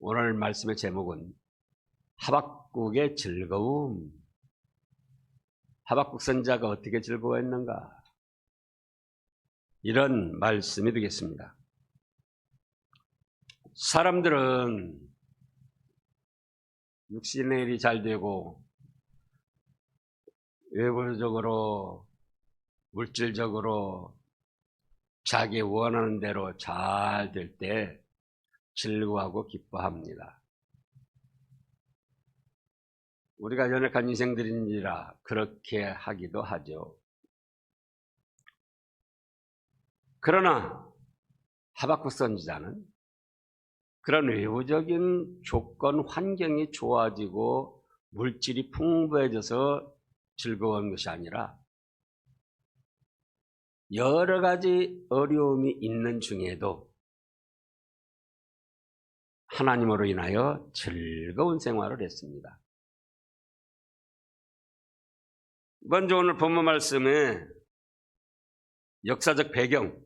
오늘 말씀의 제목은 하박국의 즐거움. 하박국 선지자가 어떻게 즐거워했는가? 이런 말씀이 되겠습니다. 사람들은 육신의 일이 잘 되고 외부적으로 물질적으로 자기 원하는 대로 잘 될 때 즐거워하고 기뻐합니다. 우리가 연약한 인생들인지라 그렇게 하기도 하죠. 그러나 하박국 선지자는 그런 외부적인 조건, 환경이 좋아지고 물질이 풍부해져서 즐거운 것이 아니라 여러 가지 어려움이 있는 중에도 하나님으로 인하여 즐거운 생활을 했습니다. 먼저 오늘 본문 말씀의 역사적 배경,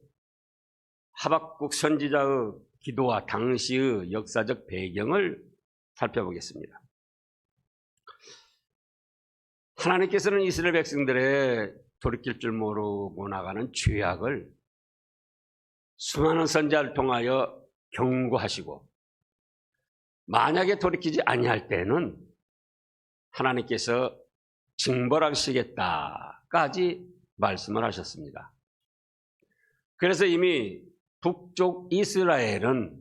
하박국 선지자의 기도와 당시의 역사적 배경을 살펴보겠습니다. 하나님께서는 이스라엘 백성들의 돌이킬 줄 모르고 나가는 죄악을 수많은 선지자를 통하여 경고하시고, 만약에 돌이키지 아니할 때는 하나님께서 징벌하시겠다까지 말씀을 하셨습니다. 그래서 이미 북쪽 이스라엘은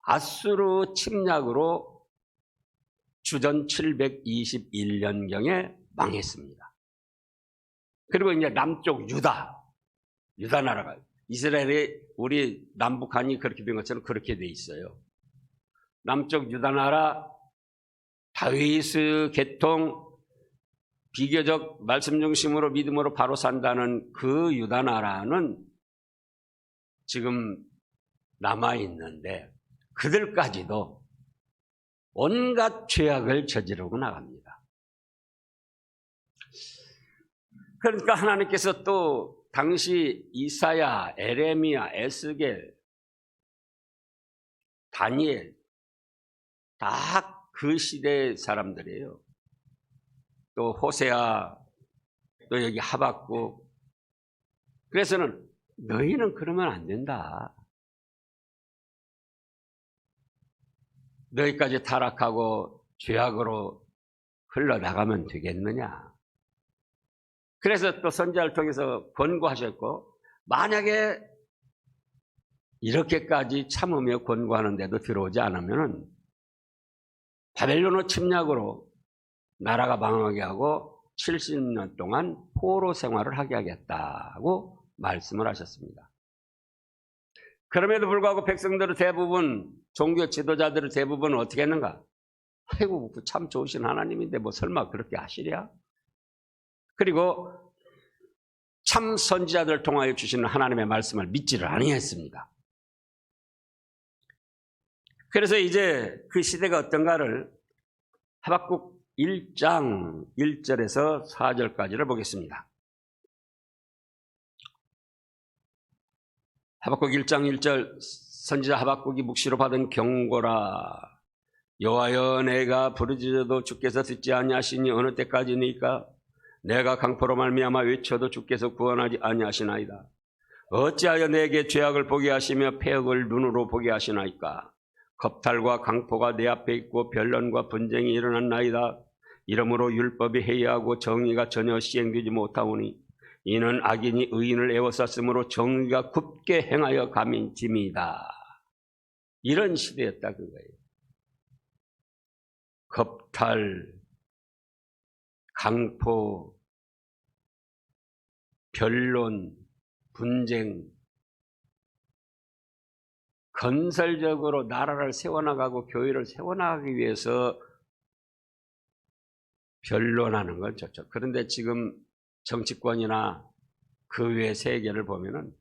아수르 침략으로 주전 721년경에 망했습니다. 그리고 이제 남쪽 유다 나라가, 이스라엘의 우리 남북한이 그렇게 된 것처럼 그렇게 돼 있어요. 남쪽 유다 나라, 다윗의 계통, 비교적 말씀 중심으로 믿음으로 바로 산다는 그 유다 나라는 지금 남아있는데 그들까지도 온갖 죄악을 저지르고 나갑니다. 그러니까 하나님께서 또 당시 이사야, 에레미야, 에스겔, 다니엘 다 그 시대의 사람들이에요. 또 호세아, 또 여기 하박국. 그래서는 너희는 그러면 안 된다. 너희까지 타락하고 죄악으로 흘러나가면 되겠느냐. 그래서 또 선지자를 통해서 권고하셨고, 만약에 이렇게까지 참으며 권고하는데도 들어오지 않으면 바벨론의 침략으로 나라가 망하게 하고 70년 동안 포로 생활을 하게 하겠다고 말씀을 하셨습니다. 그럼에도 불구하고 백성들의 대부분, 종교 지도자들의 대부분은 어떻게 했는가? 아이고, 참 좋으신 하나님인데 뭐 설마 그렇게 하시랴? 그리고 참 선지자들을 통하여 주시는 하나님의 말씀을 믿지를 아니했습니다. 그래서 이제 그 시대가 어떤가를 하박국 1장 1절에서 4절까지를 보겠습니다. 하박국 1장 1절, 선지자 하박국이 묵시로 받은 경고라. 여호와여, 내가 부르짖어도 주께서 듣지 아니하시니 어느 때까지니까? 내가 강포로 말미암아 외쳐도 주께서 구원하지 아니하시나이다. 어찌하여 내게 죄악을 보게 하시며 패역을 눈으로 보게 하시나이까? 겁탈과 강포가 내 앞에 있고 변론과 분쟁이 일어났나이다. 이러므로 율법이 해이하고 정의가 전혀 시행되지 못하오니 이는 악인이 의인을 애워쌌으므로 정의가 굳게 행하여 감인 짐이다. 이런 시대였다 그거예요. 겁탈, 강포, 변론, 분쟁, 건설적으로 나라를 세워나가고 교회를 세워나가기 위해서 변론하는 건 좋죠. 그런데 지금 정치권이나 그 외의 세계를 보면은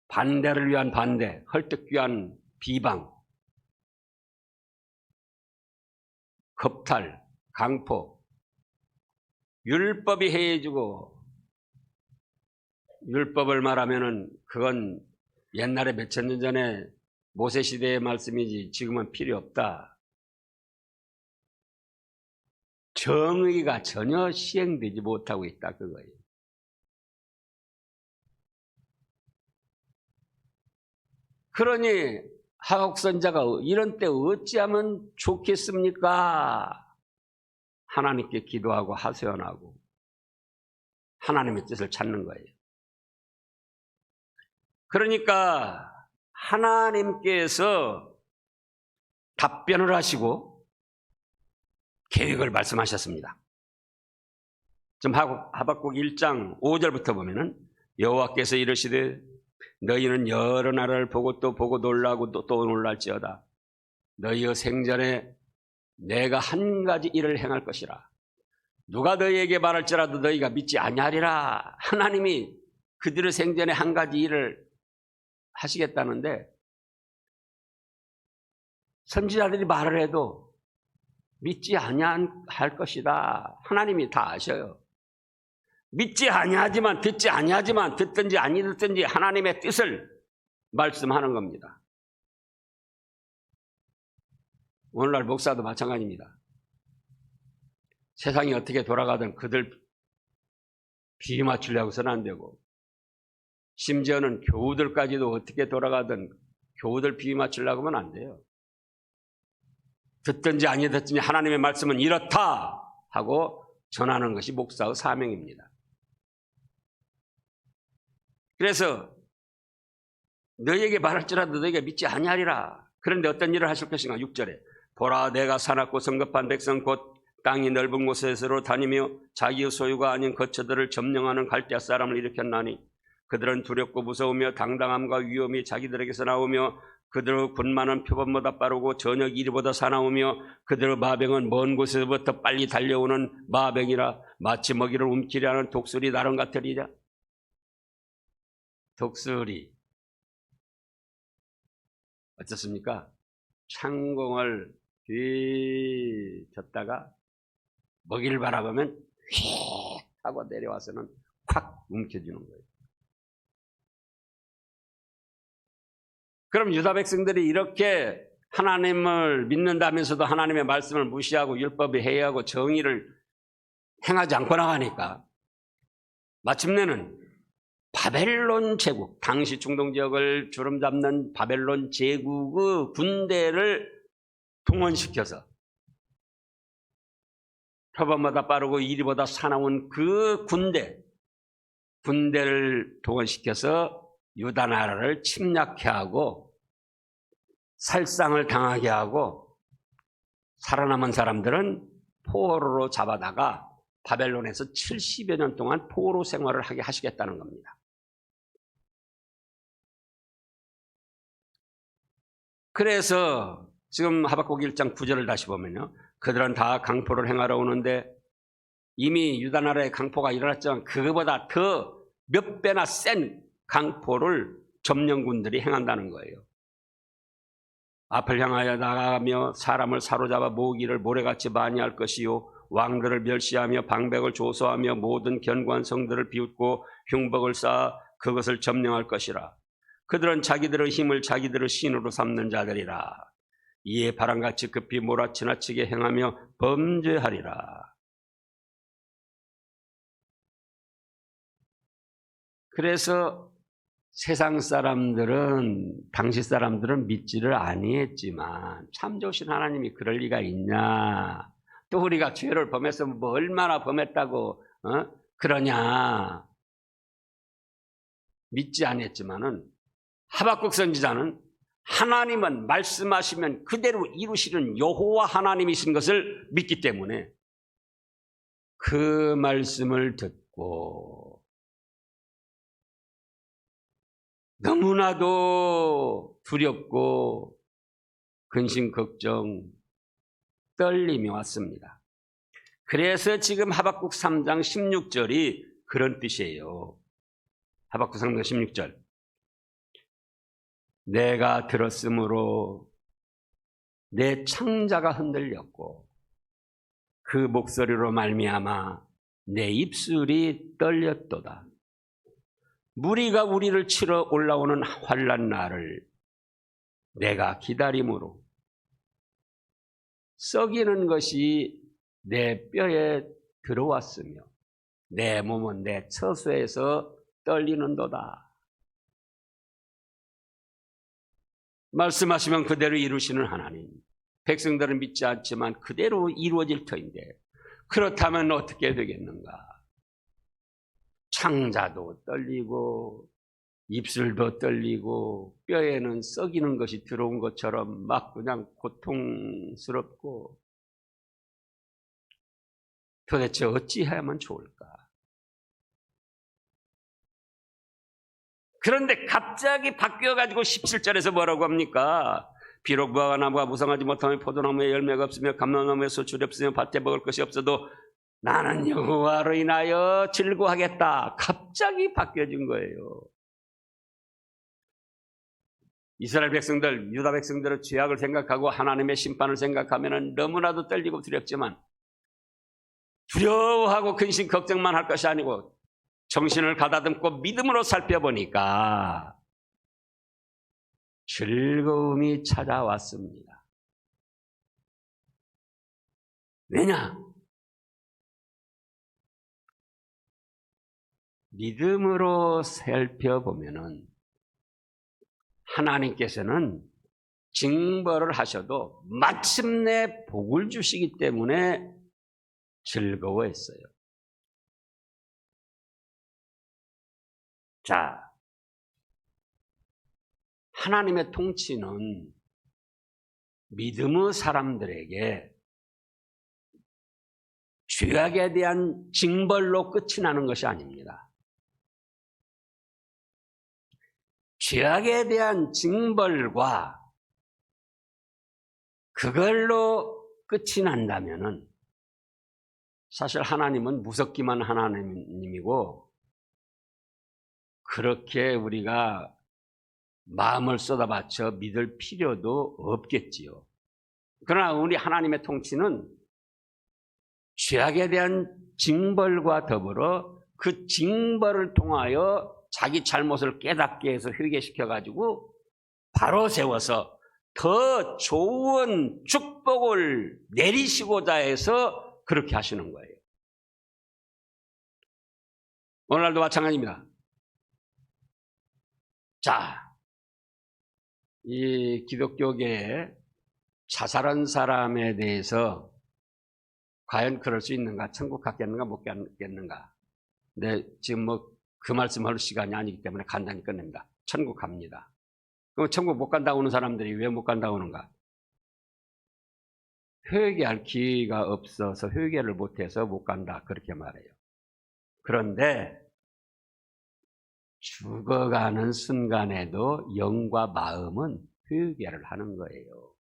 반대를 위한 반대, 헐뜯기 위한 비방, 겁탈, 강포, 율법이 해해지고, 율법을 말하면은 그건 옛날에 몇천 년 전에 모세 시대의 말씀이지 지금은 필요 없다. 정의가 전혀 시행되지 못하고 있다 그거예요. 그러니 하박국 선지자가 이런 때 어찌하면 좋겠습니까? 하나님께 기도하고 하소연하고 하나님의 뜻을 찾는 거예요. 그러니까 하나님께서 답변을 하시고 계획을 말씀하셨습니다. 지금 하박국 1장 5절부터 보면은 여호와께서 이르시되 너희는 여러 나라를 보고 또 보고 놀라고 또 놀랄지어다. 너희의 생전에 내가 한 가지 일을 행할 것이라. 누가 너희에게 말할지라도 너희가 믿지 아니하리라. 하나님이 그들의 생전에 한 가지 일을 하시겠다는데 선지자들이 말을 해도 믿지 아니할 것이다. 하나님이 다 아셔요. 믿지 아니하지만 듣지 아니하지만 듣든지 아니 듣든지 하나님의 뜻을 말씀하는 겁니다. 오늘날 목사도 마찬가지입니다. 세상이 어떻게 돌아가든 그들 비유 맞추려고서는 안 되고 심지어는 교우들까지도 어떻게 돌아가든 교우들 비유 맞추려고 하면 안 돼요. 듣든지 아니 듣든지 하나님의 말씀은 이렇다 하고 전하는 것이 목사의 사명입니다. 그래서 너희에게 말할지라도 너희가 믿지 아니하리라. 그런데 어떤 일을 하실 것인가? 6절에 보라 내가 사납고 성급한 백성 곧 땅이 넓은 곳에서로 다니며 자기의 소유가 아닌 거처들을 점령하는 갈대아 사람을 일으켰나니 그들은 두렵고 무서우며 당당함과 위험이 자기들에게서 나오며 그들의 군마는 표범보다 빠르고 저녁 이리보다 사나우며 그들의 마병은 먼 곳에서부터 빨리 달려오는 마병이라 마치 먹이를 움키려 하는 독수리 나름 같으리라. 독수리 어떻습니까? 창공을 뒤졌다가 먹이를 바라보면 휙 하고 내려와서는 콱 움켜쥐는 거예요. 그럼 유다 백성들이 이렇게 하나님을 믿는다면서도 하나님의 말씀을 무시하고 율법을 해야하고 정의를 행하지 않고 나가니까 마침내는 바벨론 제국, 당시 중동 지역을 주름잡는 바벨론 제국의 군대를 동원시켜서 표범보다 빠르고 이리보다 사나운 그 군대를 동원시켜서 유다 나라를 침략해 하고 살상을 당하게 하고 살아남은 사람들은 포로로 잡아다가 바벨론에서 70여 년 동안 포로 생활을 하게 하시겠다는 겁니다. 그래서 지금 하박국 1장 9절을 다시 보면요. 그들은 다 강포를 행하러 오는데 이미 유다 나라의 강포가 일어났지만 그거보다 더 몇 배나 센 강포를 점령군들이 행한다는 거예요. 앞을 향하여 나가며 사람을 사로잡아 모으기를 모래같이 많이 할 것이요 왕들을 멸시하며 방백을 조소하며 모든 견고한 성들을 비웃고 흉복을 쌓아 그것을 점령할 것이라. 그들은 자기들의 힘을 자기들의 신으로 삼는 자들이라. 이에 바람같이 급히 몰아치나치게 행하며 범죄하리라. 그래서 세상 사람들은 당시 사람들은 믿지를 아니했지만 참 좋으신 하나님이 그럴 리가 있냐. 또 우리가 죄를 범했으면 뭐 얼마나 범했다고 그러냐. 믿지 아니했지만은 하박국 선지자는 하나님은 말씀하시면 그대로 이루시는 여호와 하나님이신 것을 믿기 때문에 그 말씀을 듣고 너무나도 두렵고 근심 걱정 떨림이 왔습니다. 그래서 지금 하박국 3장 16절이 그런 뜻이에요. 하박국 3장 16절 내가 들었으므로 내 창자가 흔들렸고 그 목소리로 말미암아 내 입술이 떨렸도다. 무리가 우리를 치러 올라오는 환난 날을 내가 기다림으로 썩이는 것이 내 뼈에 들어왔으며 내 몸은 내 처소에서 떨리는도다. 말씀하시면 그대로 이루시는 하나님, 백성들은 믿지 않지만 그대로 이루어질 터인데 그렇다면 어떻게 되겠는가? 창자도 떨리고 입술도 떨리고 뼈에는 썩이는 것이 들어온 것처럼 막 그냥 고통스럽고 도대체 어찌해야만 좋을까? 그런데 갑자기 바뀌어가지고 17절에서 뭐라고 합니까? 비록 무화과 나무가 무성하지 못하며 포도나무에 열매가 없으며 감람나무에 소출이 없으며 밭에 먹을 것이 없어도 나는 여호와로 인하여 즐거워하겠다. 갑자기 바뀌어진 거예요. 이스라엘 백성들, 유다 백성들의 죄악을 생각하고 하나님의 심판을 생각하면 너무나도 떨리고 두렵지만 두려워하고 근심 걱정만 할 것이 아니고 정신을 가다듬고 믿음으로 살펴보니까 즐거움이 찾아왔습니다. 왜냐? 믿음으로 살펴보면은 하나님께서는 징벌을 하셔도 마침내 복을 주시기 때문에 즐거워했어요. 자, 하나님의 통치는 믿음의 사람들에게 죄악에 대한 징벌로 끝이 나는 것이 아닙니다. 죄악에 대한 징벌과 그걸로 끝이 난다면은 사실 하나님은 무섭기만 하나님이고 그렇게 우리가 마음을 쏟아바쳐 믿을 필요도 없겠지요. 그러나 우리 하나님의 통치는 죄악에 대한 징벌과 더불어 그 징벌을 통하여 자기 잘못을 깨닫게 해서 회개시켜가지고 바로 세워서 더 좋은 축복을 내리시고자 해서 그렇게 하시는 거예요. 오늘날도 마찬가지입니다. 자, 이 기독교계에 자살한 사람에 대해서 과연 그럴 수 있는가? 천국 갔겠는가? 못 갔겠는가? 근데 지금 뭐 그 말씀할 시간이 아니기 때문에 간단히 끝냅니다. 천국 갑니다. 그럼 천국 못 간다고 하는 사람들이 왜 못 간다고 하는가? 회개할 기회가 없어서 회개를 못해서 못 간다. 그렇게 말해요. 그런데 죽어가는 순간에도 영과 마음은 회개를 하는 거예요.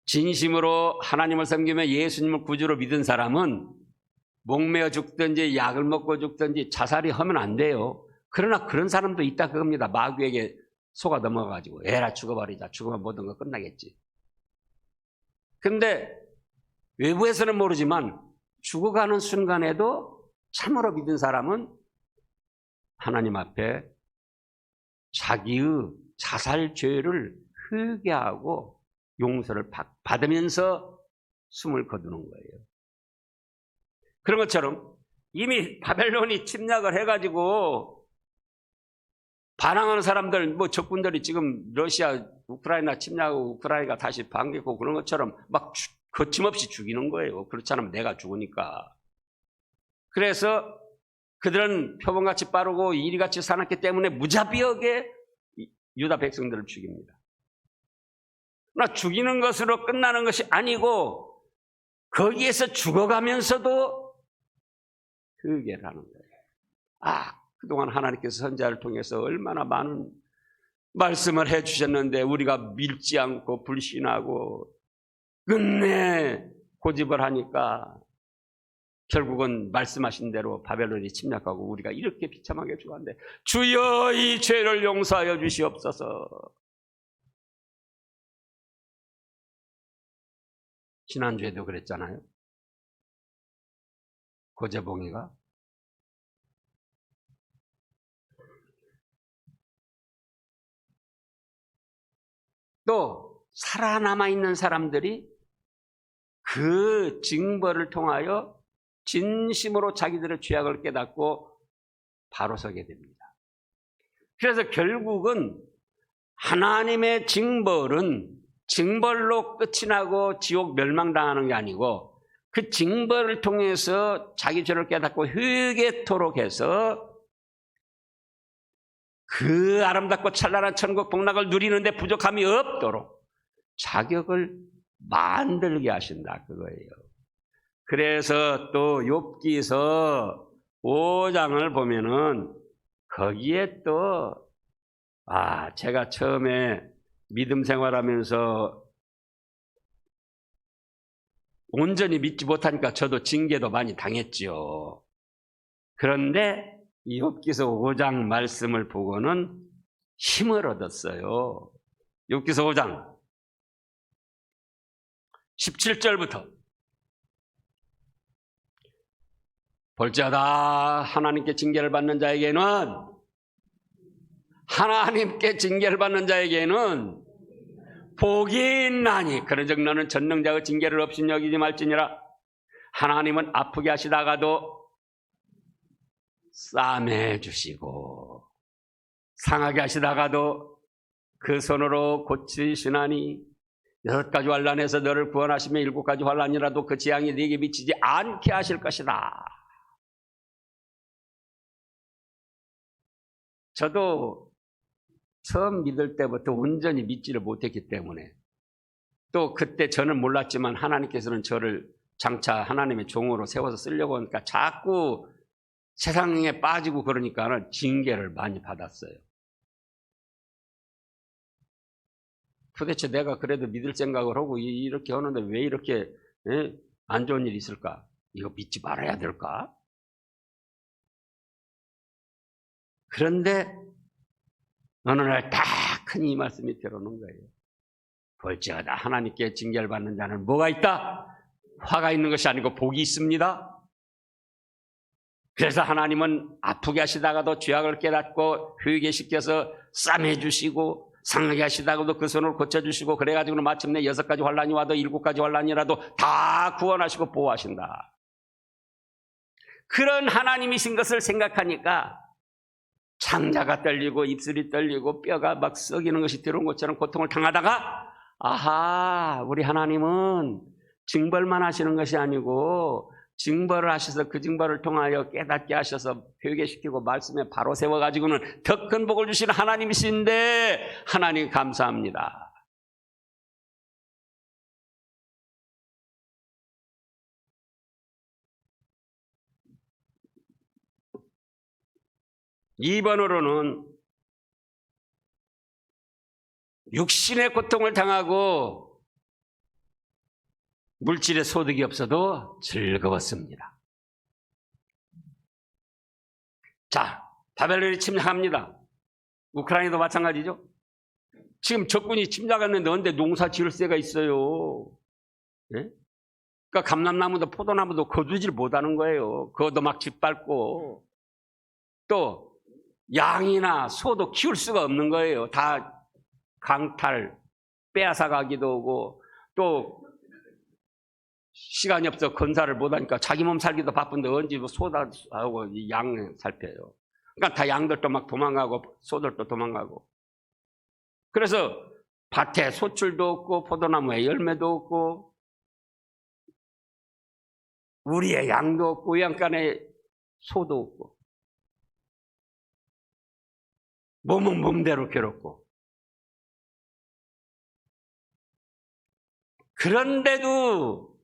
진심으로 하나님을 섬기며 예수님을 구주로 믿은 사람은 목매어 죽든지 약을 먹고 죽든지 자살이 하면 안 돼요. 그러나 그런 사람도 있다 그겁니다. 마귀에게 속아 넘어가가지고 에라 죽어버리자. 죽으면 모든 거 끝나겠지. 그런데 외부에서는 모르지만 죽어가는 순간에도 참으로 믿은 사람은 하나님 앞에 자기의 자살 죄를 회개하고 용서를 받으면서 숨을 거두는 거예요. 그런 것처럼 이미 바벨론이 침략을 해가지고 반항하는 사람들, 뭐 적군들이 지금 러시아, 우크라이나 침략하고 우크라이나가 다시 반격하고 그런 것처럼 막 거침없이 죽이는 거예요. 그렇지 않으면 내가 죽으니까. 그래서 그들은 표범같이 빠르고 이리같이 사납기 때문에 무자비하게 유다 백성들을 죽입니다. 그러나 죽이는 것으로 끝나는 것이 아니고 거기에서 죽어가면서도 회개를 하는 거예요. 그동안 하나님께서 선지자를 통해서 얼마나 많은 말씀을 해주셨는데 우리가 믿지 않고 불신하고 끝내 고집을 하니까 결국은 말씀하신 대로 바벨론이 침략하고 우리가 이렇게 비참하게 죽었는데 주여 이 죄를 용서하여 주시옵소서. 지난주에도 그랬잖아요. 고재봉이가 또 살아남아 있는 사람들이 그 징벌을 통하여 진심으로 자기들의 죄악을 깨닫고 바로 서게 됩니다. 그래서 결국은 하나님의 징벌은 징벌로 끝이 나고 지옥 멸망당하는 게 아니고 그 징벌을 통해서 자기 죄를 깨닫고 회개토록 해서 그 아름답고 찬란한 천국 복락을 누리는데 부족함이 없도록 자격을 만들게 하신다 그거예요. 그래서 또 욥기서 5장을 보면은 거기에 또 제가 처음에 믿음 생활하면서 온전히 믿지 못하니까 저도 징계도 많이 당했지요. 그런데 이 욥기서 5장 말씀을 보고는 힘을 얻었어요. 욥기서 5장 17절부터 볼지어다 하나님께 징계를 받는 자에게는 복이 있나니 그런즉 너는 전능자의 징계를 없인 여기지 말지니라. 하나님은 아프게 하시다가도 싸매 주시고 상하게 하시다가도 그 손으로 고치시나니 6가지 환난에서 너를 구원하시며 7가지 환난이라도 그 재앙이 네게 미치지 않게 하실 것이다. 저도 처음 믿을 때부터 온전히 믿지를 못했기 때문에 또 그때 저는 몰랐지만 하나님께서는 저를 장차 하나님의 종으로 세워서 쓰려고 하니까 자꾸 세상에 빠지고 그러니까 징계를 많이 받았어요. 도대체 내가 그래도 믿을 생각을 하고 이렇게 하는데 왜 이렇게 안 좋은 일이 있을까? 이거 믿지 말아야 될까? 그런데 어느 날 딱 큰 이 말씀이 들어오는 거예요. 볼지어다 하나님께 징계를 받는 자는 뭐가 있다? 화가 있는 것이 아니고 복이 있습니다. 그래서 하나님은 아프게 하시다가도 죄악을 깨닫고 회개시켜서 싸매주시고 상하게 하시다가도 그 손을 고쳐주시고 그래가지고 마침내 6가지 환난이 와도 7가지 환난이라도 다 구원하시고 보호하신다. 그런 하나님이신 것을 생각하니까 창자가 떨리고 입술이 떨리고 뼈가 막 썩이는 것이 들어온 것처럼 고통을 당하다가 우리 하나님은 징벌만 하시는 것이 아니고 징벌을 하셔서 그 징벌을 통하여 깨닫게 하셔서 회개시키고 말씀에 바로 세워가지고는 더 큰 복을 주시는 하나님이신데 하나님 감사합니다. 이번으로는 육신의 고통을 당하고 물질의 소득이 없어도 즐거웠습니다. 자, 바벨론이 침략합니다. 우크라이나도 마찬가지죠. 지금 적군이 침략했는데 언제 농사 지을 새가 있어요. 네? 그러니까 감람나무도 포도나무도 거두질 못하는 거예요. 그것도 막 짓밟고 또 양이나 소도 키울 수가 없는 거예요. 다 강탈, 빼앗아 가기도 하고 또 시간이 없어 건사를 못하니까 자기 몸 살기도 바쁜데 언제 소하고 양 살펴요. 그러니까 다 양들도 막 도망가고 소들도 도망가고 그래서 밭에 소출도 없고 포도나무에 열매도 없고 우리의 양도 없고 외양간에 소도 없고 몸은 몸대로 괴롭고 그런데도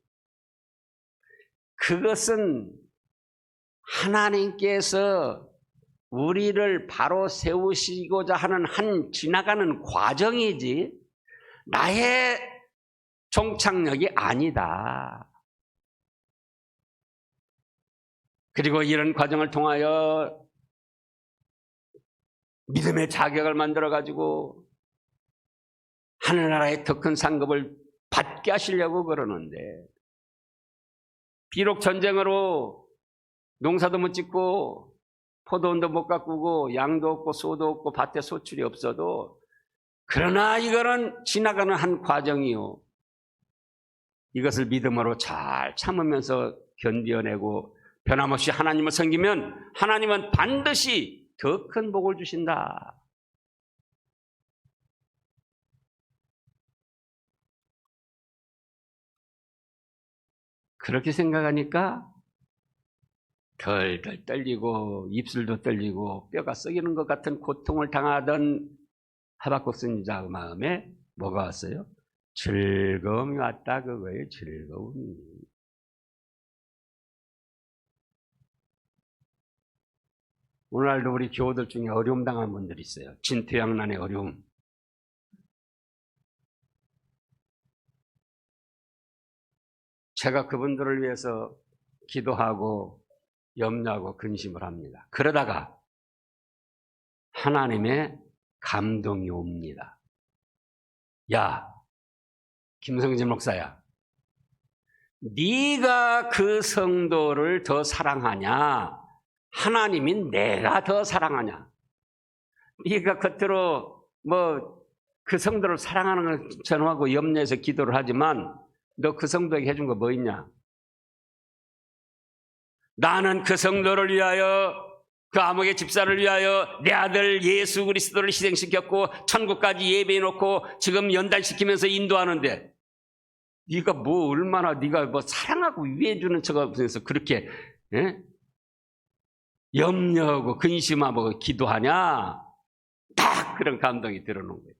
그것은 하나님께서 우리를 바로 세우시고자 하는 한 지나가는 과정이지 나의 종착역이 아니다. 그리고 이런 과정을 통하여 믿음의 자격을 만들어가지고 하늘나라의 더 큰 상급을 받게 하시려고 그러는데 비록 전쟁으로 농사도 못 짓고 포도원도 못 가꾸고 양도 없고 소도 없고 밭에 소출이 없어도 그러나 이거는 지나가는 한 과정이요. 이것을 믿음으로 잘 참으면서 견뎌내고 변함없이 하나님을 섬기면 하나님은 반드시 더 큰 복을 주신다. 그렇게 생각하니까 덜덜 떨리고 입술도 떨리고 뼈가 썩이는 것 같은 고통을 당하던 하박국 선지자 마음에 뭐가 왔어요? 즐거움이 왔다 그거예요. 즐거움이. 오늘날도 우리 교우들 중에 어려움 당한 분들이 있어요. 진퇴양난의 어려움. 제가 그분들을 위해서 기도하고 염려하고 근심을 합니다. 그러다가 하나님의 감동이 옵니다. 야, 김성진 목사야, 네가 그 성도를 더 사랑하냐? 하나님인 내가 더 사랑하냐? 네가 겉으로 그 성도를 사랑하는 걸 전하고 염려해서 기도를 하지만 너 그 성도에게 해준 거 뭐 있냐? 나는 그 성도를 위하여, 그 아무개 집사를 위하여 내 아들 예수 그리스도를 희생시켰고 천국까지 예배해놓고 지금 연단시키면서 인도하는데 네가 얼마나 네가 사랑하고 위해주는 척하면서 그렇게 염려하고 근심하고 기도하냐? 딱 그런 감동이 들어오는 거예요.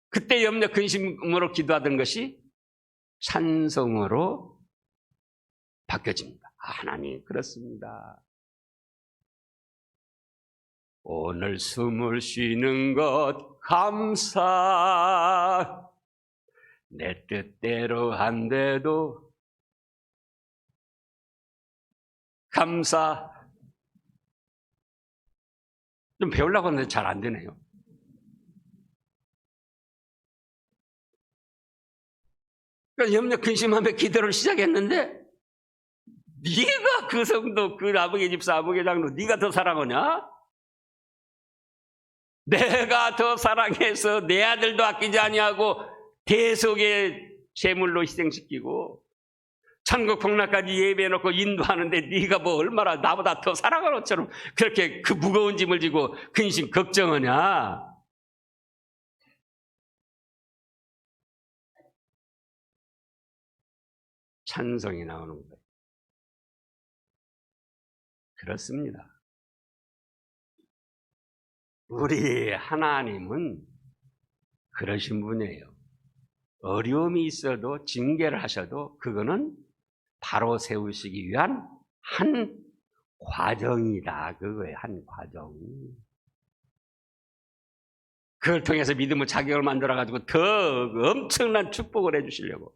그때 염려 근심으로 기도하던 것이 찬송으로 바뀌어집니다. 하나님 그렇습니다. 오늘 숨을 쉬는 것 감사, 내 뜻대로 한데도 감사. 좀 배우려고 하는데 잘 안 되네요. 그러니까 염려 근심하며 기도를 시작했는데 네가 그 성도, 그 아무개 집사, 아무개 장로 네가 더 사랑하냐? 내가 더 사랑해서 내 아들도 아끼지 아니하고 대속의 제물로 희생시키고 천국 복락까지 예배해놓고 인도하는데 네가 얼마나 나보다 더 사랑하는 것처럼 그렇게 그 무거운 짐을 지고 근심 걱정하냐? 찬송이 나오는 거예요. 그렇습니다. 우리 하나님은 그러신 분이에요. 어려움이 있어도 징계를 하셔도 그거는 바로 세우시기 위한 한 과정이다. 그거예요. 한 과정. 그걸 통해서 믿음의 자격을 만들어가지고 더 엄청난 축복을 해주시려고.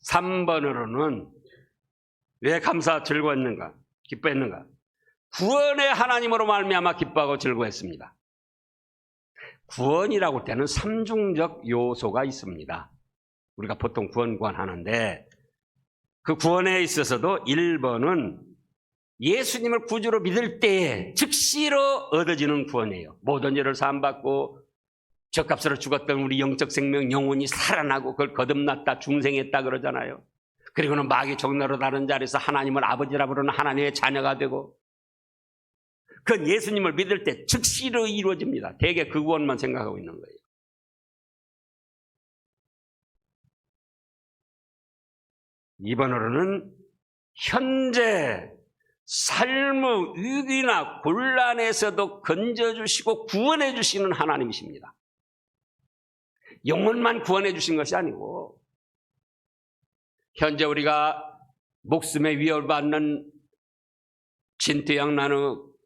(3번으로는) 왜 감사 즐거웠는가? 기뻐했는가? 구원의 하나님으로 말미암아 기뻐하고 즐거워했습니다. 구원이라고 할 때는 삼중적 요소가 있습니다. 우리가 보통 구원 하는데 그 구원에 있어서도 1번은 예수님을 구주로 믿을 때에 즉시로 얻어지는 구원이에요. 모든 죄를 사함받고 죗값으로 죽었던 우리 영적 생명 영혼이 살아나고 그걸 거듭났다 중생했다 그러잖아요. 그리고는 마귀 종로로 다른 자리에서 하나님을 아버지라 부르는 하나님의 자녀가 되고 그건 예수님을 믿을 때 즉시로 이루어집니다. 대개 그 구원만 생각하고 있는 거예요. 이번으로는 현재 삶의 위기나 곤란에서도 건져주시고 구원해 주시는 하나님이십니다. 영혼만 구원해 주신 것이 아니고 현재 우리가 목숨의 위협을 받는 진퇴양난의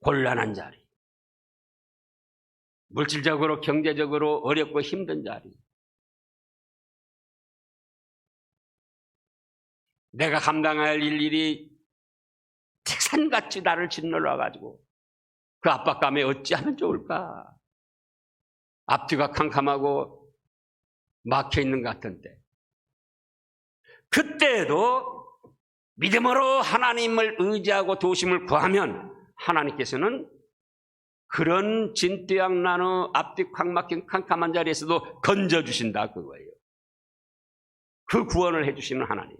곤란한 자리, 물질적으로 경제적으로 어렵고 힘든 자리, 내가 감당해야 할 일일이 태산같이 나를 짓눌러 가지고 그 압박감에 어찌하면 좋을까? 앞뒤가 캄캄하고 막혀있는 것 같은 때, 그때에도 믿음으로 하나님을 의지하고 도우심을 구하면 하나님께서는 그런 진퇴양난의 앞뒤 콱 막힌 캄캄한 자리에서도 건져주신다 그거예요. 그 구원을 해주시는 하나님.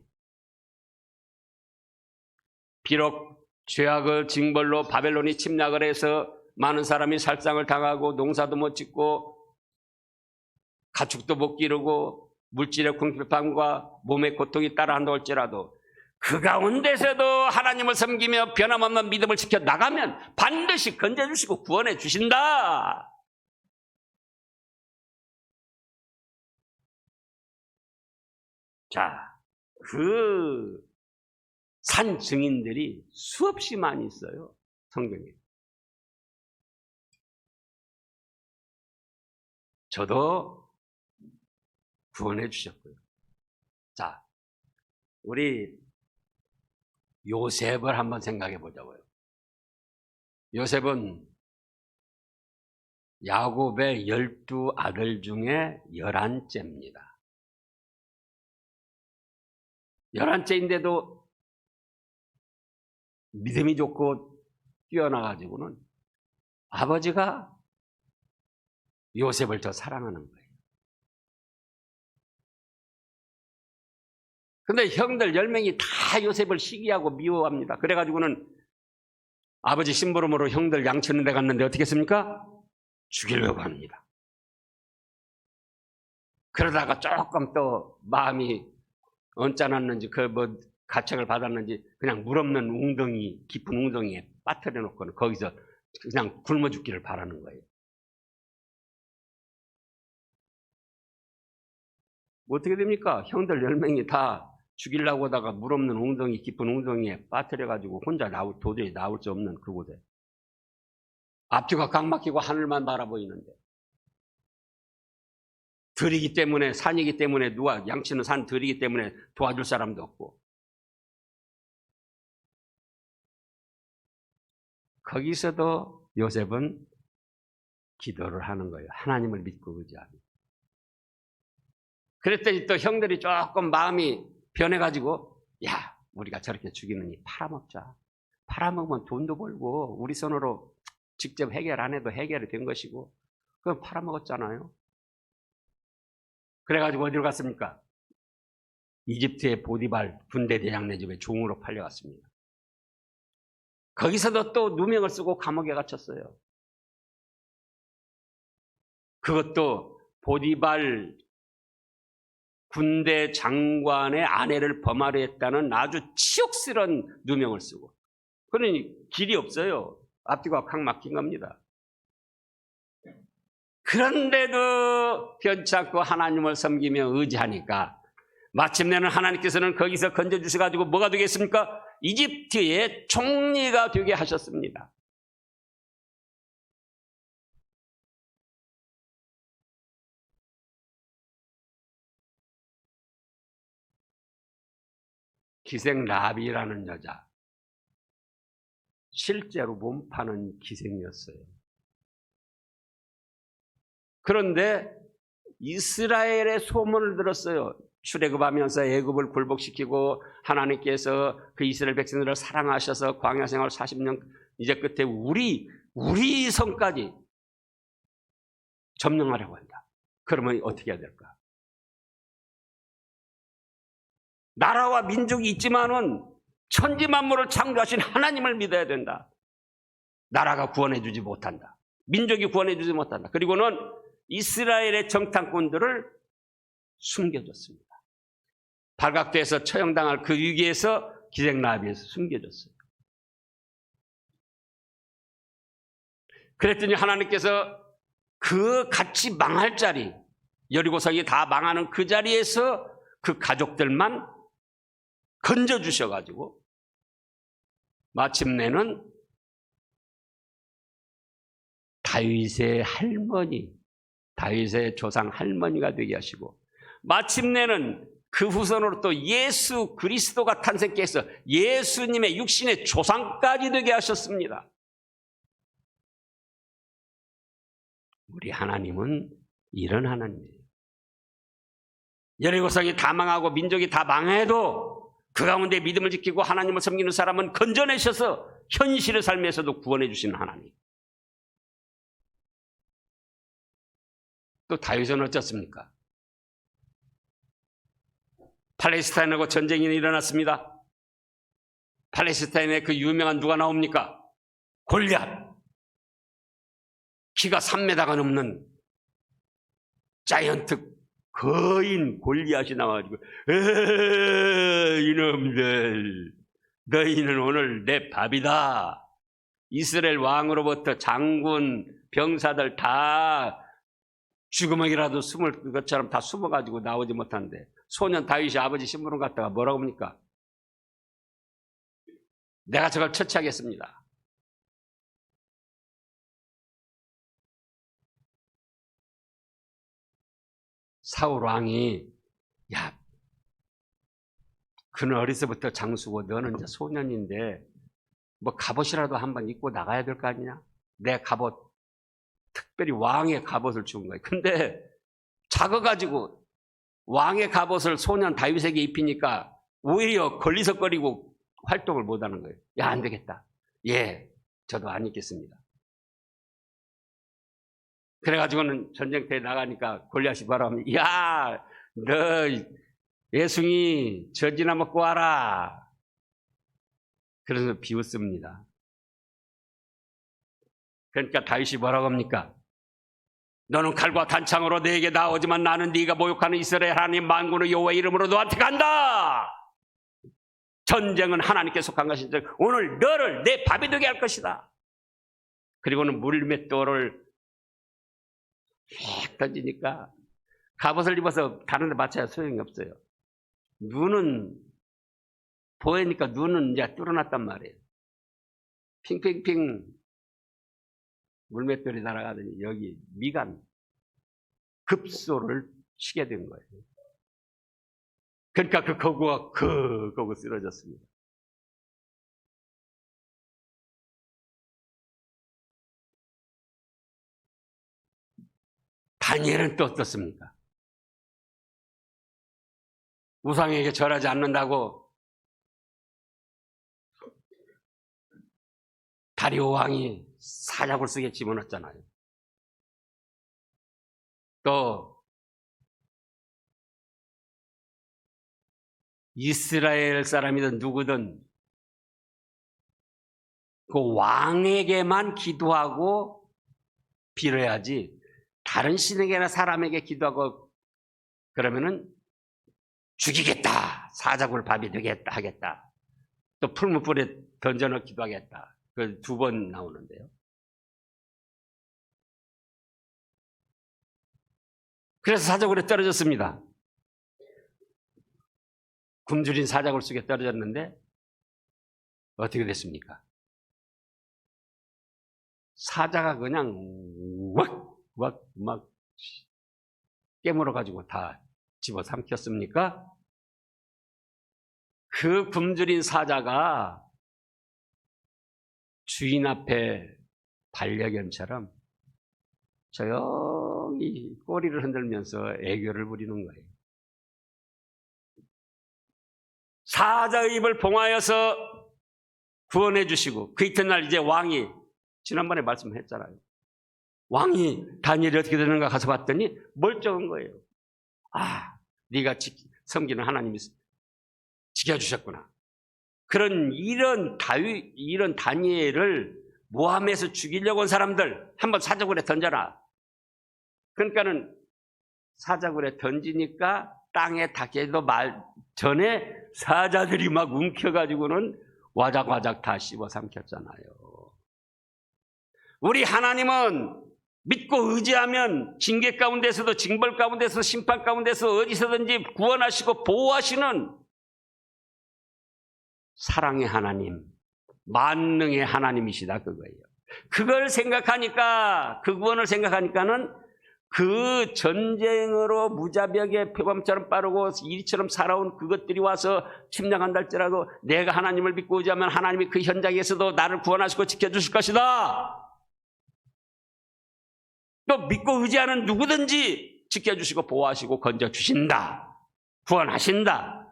비록 죄악의 징벌로 바벨론이 침략을 해서 많은 사람이 살상을 당하고 농사도 못 짓고 가축도 못 기르고 물질의 궁핍함과 몸의 고통이 따라한다 할지라도 그 가운데서도 하나님을 섬기며 변함없는 믿음을 지켜 나가면 반드시 건져주시고 구원해 주신다. 자, 그 산 증인들이 수없이 많이 있어요. 성경에. 저도 구원해 주셨고요. 자, 우리 요셉을 한번 생각해 보자고요. 요셉은 야곱의 12아들 중에 11째입니다. 11째인데도 믿음이 좋고 뛰어나가지고는 아버지가 요셉을 더 사랑하는 거예요. 근데 형들 10명이 다 요셉을 시기하고 미워합니다. 그래가지고는 아버지 심부름으로 형들 양치는 데 갔는데 어떻게 했습니까? 죽이려고 합니다. 그러다가 조금 또 마음이 언짢았는지 가책을 받았는지 그냥 물 없는 웅덩이, 깊은 웅덩이에 빠뜨려 놓고는 거기서 그냥 굶어 죽기를 바라는 거예요. 어떻게 됩니까? 형들 10명이 다 죽이려고 하다가 물 없는 웅덩이, 깊은 웅덩이에 빠뜨려가지고 혼자 도저히 나올 수 없는 그곳에. 앞뒤가 각 막히고 하늘만 바라보이는데. 들이기 때문에, 산이기 때문에 누가 양치는 산 들이기 때문에 도와줄 사람도 없고. 거기서도 요셉은 기도를 하는 거예요. 하나님을 믿고 의지합니다. 그랬더니 또 형들이 조금 마음이 변해가지고 야, 우리가 저렇게 죽이느니 팔아먹자. 팔아먹으면 돈도 벌고 우리 손으로 직접 해결 안 해도 해결이 된 것이고 그럼 팔아먹었잖아요. 그래가지고 어디로 갔습니까? 이집트의 보디발 군대 대장네 집에 종으로 팔려갔습니다. 거기서도 또 누명을 쓰고 감옥에 갇혔어요. 그것도 보디발 군대 장관의 아내를 범하려 했다는 아주 치욕스러운 누명을 쓰고. 그러니 길이 없어요. 앞뒤가 칵 막힌 겁니다. 그런데도 변치 않고 하나님을 섬기며 의지하니까 마침내는 하나님께서는 거기서 건져주셔가지고 뭐가 되겠습니까? 이집트의 총리가 되게 하셨습니다. 기생 라비라는 여자, 실제로 몸 파는 기생이었어요. 그런데 이스라엘의 소문을 들었어요. 출애굽하면서 애굽을 굴복시키고 하나님께서 그 이스라엘 백성들을 사랑하셔서 광야 생활 40년 이제 끝에 우리 성까지 점령하려고 한다. 그러면 어떻게 해야 될까? 나라와 민족이 있지만은 천지 만물을 창조하신 하나님을 믿어야 된다. 나라가 구원해주지 못한다. 민족이 구원해주지 못한다. 그리고는 이스라엘의 정탐꾼들을 숨겨줬습니다. 발각돼서 처형당할 그 위기에서 기생라비에서 숨겨줬어요. 그랬더니 하나님께서 그 같이 망할 자리, 여리고성이 다 망하는 그 자리에서 그 가족들만 건져주셔가지고 마침내는 다윗의 할머니, 다윗의 조상 할머니가 되게 하시고 마침내는 그 후손으로 또 예수 그리스도가 탄생케 해서 예수님의 육신의 조상까지 되게 하셨습니다. 우리 하나님은 이런 하나님이에요. 여리고성이 다 망하고 민족이 다 망해도 그 가운데 믿음을 지키고 하나님을 섬기는 사람은 건져내셔서 현실의 삶에서도 구원해 주시는 하나님. 또 다윗은 어쩌습니까? 팔레스타인하고 전쟁이 일어났습니다. 팔레스타인에 그 유명한 누가 나옵니까? 골리앗. 키가 3m가 넘는 자이언트 거인 골리앗이 나와가지고 이놈들 너희는 오늘 내 밥이다. 이스라엘 왕으로부터 장군 병사들 다 죽음이라도 숨을 것처럼 다 숨어가지고 나오지 못하는데 소년 다윗이 아버지 신부름 갔다가 뭐라고 합니까? 내가 저걸 처치하겠습니다. 사울 왕이 야, 그는 어려서부터 장수고 너는 이제 소년인데 뭐 갑옷이라도 한번 입고 나가야 될 거 아니냐? 내 갑옷, 특별히 왕의 갑옷을 준 거예요. 근데 작아가지고 왕의 갑옷을 소년 다윗에게 입히니까 오히려 걸리석거리고 활동을 못하는 거예요. 야, 안 되겠다. 예, 저도 안 입겠습니다. 그래가지고는 전쟁터에 나가니까 골리앗이 뭐라고 하면 야, 너 예숭이 젖이나 먹고 와라. 그래서 비웃습니다. 그러니까 다윗이 뭐라고 합니까? 너는 칼과 단창으로 내게 나오지만 나는 네가 모욕하는 이스라엘 하나님 만군의 여호와 이름으로 너한테 간다. 전쟁은 하나님께 속한 것인지 오늘 너를 내 밥이 되게 할 것이다. 그리고는 물맷돌을 휙 던지니까 갑옷을 입어서 다른 데 맞춰야 소용이 없어요. 눈은 보이니까 눈은 이제 뚫어놨단 말이에요. 핑핑핑 물맷돌이 날아가더니 여기 미간 급소를 치게 된 거예요. 그러니까 그 거구가 거구 쓰러졌습니다. 다니엘은 또 어떻습니까? 우상에게 절하지 않는다고 다리오 왕이 사약을 쓰게 집어넣었잖아요. 또 이스라엘 사람이든 누구든 그 왕에게만 기도하고 빌어야지 다른 신에게나 사람에게 기도하고 그러면은 죽이겠다. 사자굴 밥이 되겠다 하겠다. 또 풀무불에 던져넣기도 하겠다. 그 2번 나오는데요. 그래서 사자굴에 떨어졌습니다. 굶주린 사자굴 속에 떨어졌는데 어떻게 됐습니까? 사자가 그냥 막 깨물어가지고 다 집어삼켰습니까? 그 굶주린 사자가 주인 앞에 반려견처럼 조용히 꼬리를 흔들면서 애교를 부리는 거예요. 사자의 입을 봉하여서 구원해 주시고 그 이튿날 이제 왕이 지난번에 말씀했잖아요. 왕이 다니엘이 어떻게 되는가 가서 봤더니 멀쩡한 거예요. 아, 네가 섬기는 하나님이 지켜주셨구나. 이런 다니엘을 모함해서 죽이려고 온 사람들 한번 사자굴에 던져라. 그러니까는 사자굴에 던지니까 땅에 닿기도 전에 사자들이 막 움켜가지고는 와작와작 다 씹어 삼켰잖아요. 우리 하나님은 믿고 의지하면 징계 가운데서도 징벌 가운데서 심판 가운데서 어디서든지 구원하시고 보호하시는 사랑의 하나님, 만능의 하나님이시다 그거예요. 그걸 생각하니까 그 구원을 생각하니까는 그 전쟁으로 무자비하게 표범처럼 빠르고 이리처럼 살아온 그것들이 와서 침략한다 할지라도 내가 하나님을 믿고 의지하면 하나님이 그 현장에서도 나를 구원하시고 지켜주실 것이다. 또 믿고 의지하는 누구든지 지켜주시고 보호하시고 건져주신다. 구원하신다.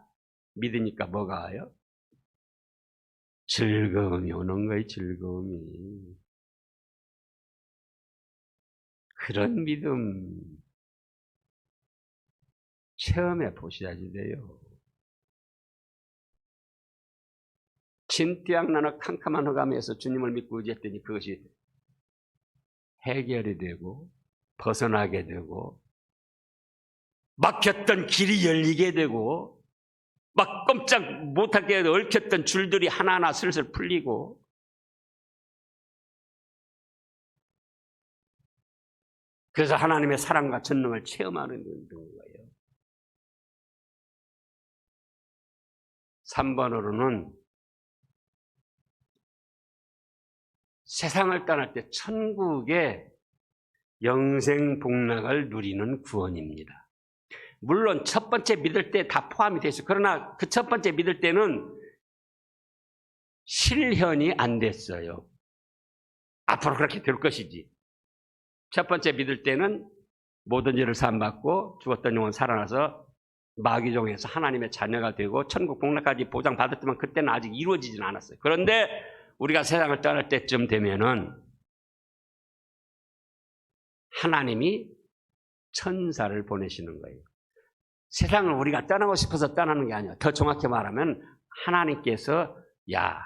믿으니까 뭐가 와요? 즐거움이 오는 거예요. 즐거움이. 그런 믿음 체험해 보셔야지 돼요. 진띠양나나 캄캄한 흑암에서 주님을 믿고 의지했더니 그것이 해결이 되고 벗어나게 되고 막혔던 길이 열리게 되고 막 꼼짝 못하게 얽혔던 줄들이 하나하나 슬슬 풀리고 그래서 하나님의 사랑과 전능을 체험하는 거예요. 3번으로는 세상을 떠날 때 천국의 영생 복락을 누리는 구원입니다. 물론 첫 번째 믿을 때 다 포함이 되어 있어요. 그러나 그 첫 번째 믿을 때는 실현이 안 됐어요. 앞으로 그렇게 될 것이지. 첫 번째 믿을 때는 모든 죄를 사함받고 죽었던 영혼 살아나서 마귀종에서 하나님의 자녀가 되고 천국 복락까지 보장받았지만 그때는 아직 이루어지지는 않았어요. 그런데 우리가 세상을 떠날 때쯤 되면은 하나님이 천사를 보내시는 거예요. 세상을 우리가 떠나고 싶어서 떠나는 게 아니에요. 더 정확히 말하면 하나님께서 야,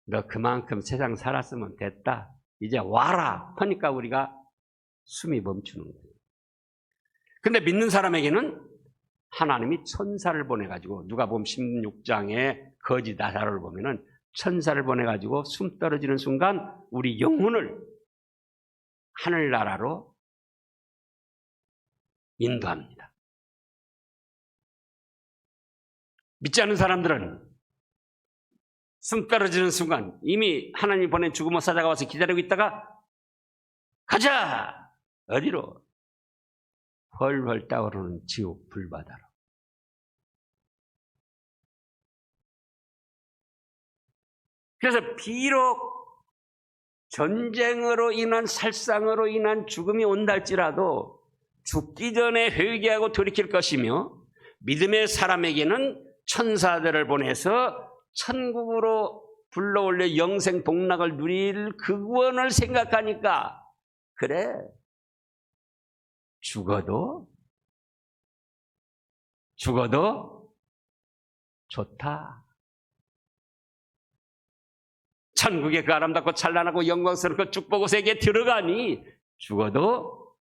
너 그만큼 세상 살았으면 됐다. 이제 와라 하니까 우리가 숨이 멈추는 거예요. 근데 믿는 사람에게는 하나님이 천사를 보내가지고 누가복음 16장에 거지 나사로를 보면은 천사를 보내가지고 숨 떨어지는 순간 우리 영혼을 하늘나라로 인도합니다. 믿지 않는 사람들은 숨 떨어지는 순간 이미 하나님이 보낸 죽음의 사자가 와서 기다리고 있다가 가자! 어디로? 훨훨 떠오르는 지옥 불바다로. 그래서 비록 전쟁으로 인한 살상으로 인한 죽음이 온다 할지라도 죽기 전에 회개하고 돌이킬 것이며 믿음의 사람에게는 천사들을 보내서 천국으로 불러올려 영생 복락을 누릴 그 구원을 생각하니까 그래 죽어도 좋다. 천국의 그 아름답고 찬란하고 영광스러운 그 축복의 세계에 들어가니 죽어도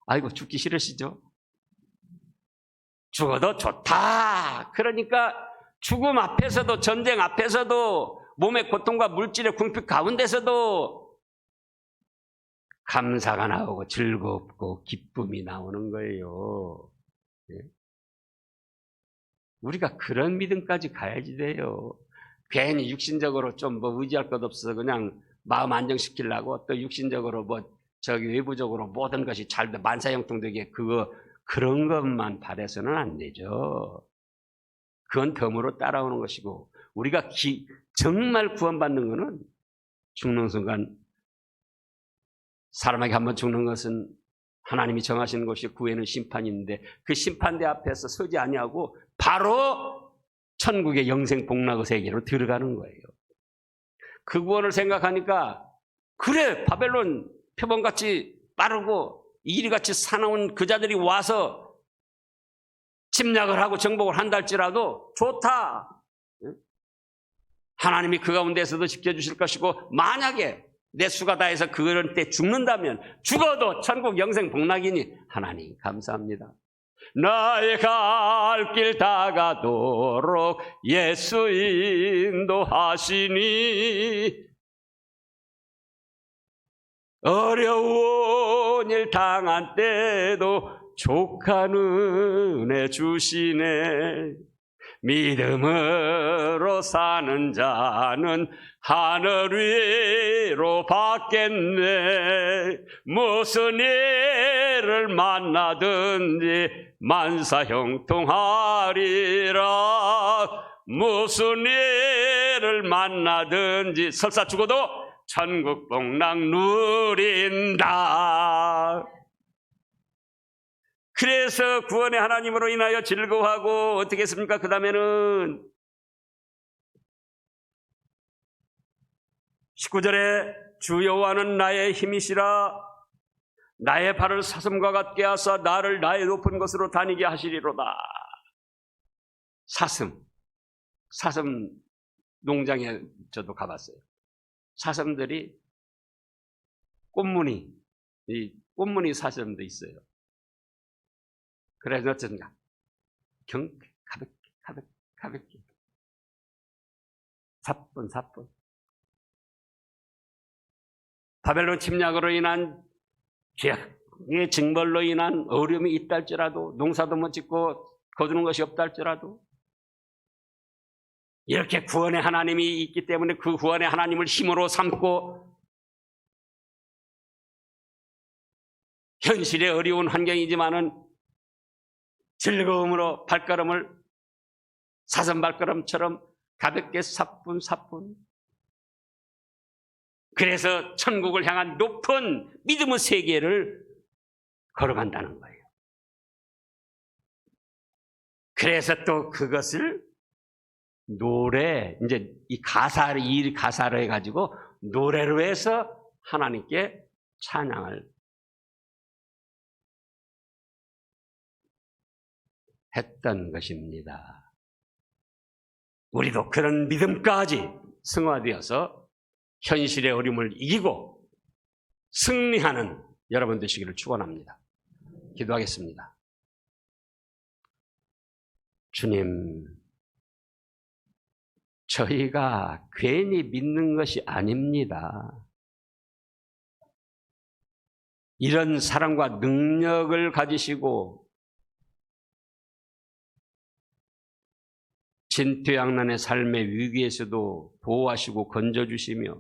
아이고 죽기 싫으시죠? 죽어도 좋다. 그러니까 죽음 앞에서도 전쟁 앞에서도 몸의 고통과 물질의 궁핍 가운데서도 감사가 나오고 즐겁고 기쁨이 나오는 거예요. 우리가 그런 믿음까지 가야지 돼요. 괜히 육신적으로 좀 의지할 것 없어서 그냥 마음 안정시키려고 또 육신적으로 외부적으로 모든 것이 잘 만사형통되게 그런 것만 바라서는 안 되죠. 그건 덤으로 따라오는 것이고 우리가 정말 구원받는 것은 죽는 순간 사람에게 한번 죽는 것은 하나님이 정하시는 것이 구에는 심판이 있는데 그 심판대 앞에서 서지 아니하고 바로 천국의 영생 복락의 세계로 들어가는 거예요. 그 구원을 생각하니까 그래 바벨론 표범같이 빠르고 이리같이 사나운 그 자들이 와서 침략을 하고 정복을 한다 할지라도 좋다. 하나님이 그 가운데에서도 지켜주실 것이고 만약에 내 수가 다해서 그런 때 죽는다면 죽어도 천국 영생 복락이니 하나님 감사합니다. 나의 갈 길 다가도록 예수 인도하시니 어려운 일 당한 때도 족한 은혜 주시네. 믿음으로 사는 자는 하늘 위로 받겠네. 무슨 일을 만나든지 만사형통하리라. 무슨 일을 만나든지 설사 죽어도 천국 복락 누린다. 그래서 구원의 하나님으로 인하여 즐거워하고 어떻게 했습니까? 그 다음에는 19절에 주 여호와는 나의 힘이시라 나의 발을 사슴과 같게 하사 나를 나의 높은 곳으로 다니게 하시리로다. 사슴 농장에 저도 가봤어요. 사슴들이 꽃무늬 사슴도 있어요. 그래서 어쩐가 가볍게 사뿐 바벨론 침략으로 인한 죄악의 징벌로 인한 어려움이 있다 할지라도 농사도 못 짓고 거두는 것이 없다 할지라도 이렇게 구원의 하나님이 있기 때문에 그 구원의 하나님을 힘으로 삼고 현실의 어려운 환경이지만은 즐거움으로 발걸음을 사슴 발걸음처럼 가볍게 사뿐 그래서 천국을 향한 높은 믿음의 세계를 걸어간다는 거예요. 그래서 또 그것을 노래, 이제 이 가사를 해가지고 노래로 해서 하나님께 찬양을 했던 것입니다. 우리도 그런 믿음까지 승화되어서 현실의 어려움을 이기고 승리하는 여러분 되시기를 축원합니다. 기도하겠습니다. 주님, 저희가 괜히 믿는 것이 아닙니다. 이런 사랑과 능력을 가지시고 진퇴양난의 삶의 위기에서도 보호하시고 건져주시며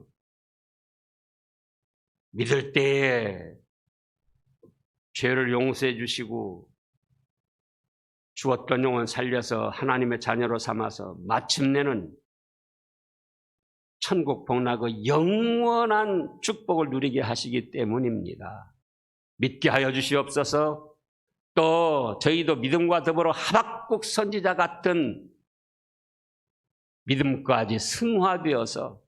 믿을 때에 죄를 용서해 주시고 죽었던 영혼 살려서 하나님의 자녀로 삼아서 마침내는 천국 복락의 영원한 축복을 누리게 하시기 때문입니다. 믿게 하여 주시옵소서. 또 저희도 믿음과 더불어 하박국 선지자 같은 믿음까지 승화되어서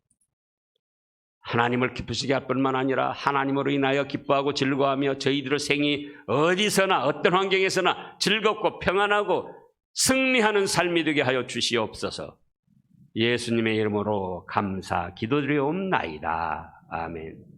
하나님을 기쁘시게 할 뿐만 아니라 하나님으로 인하여 기뻐하고 즐거워하며 저희들의 생이 어디서나 어떤 환경에서나 즐겁고 평안하고 승리하는 삶이 되게 하여 주시옵소서. 예수님의 이름으로 감사 기도드리옵나이다. 아멘.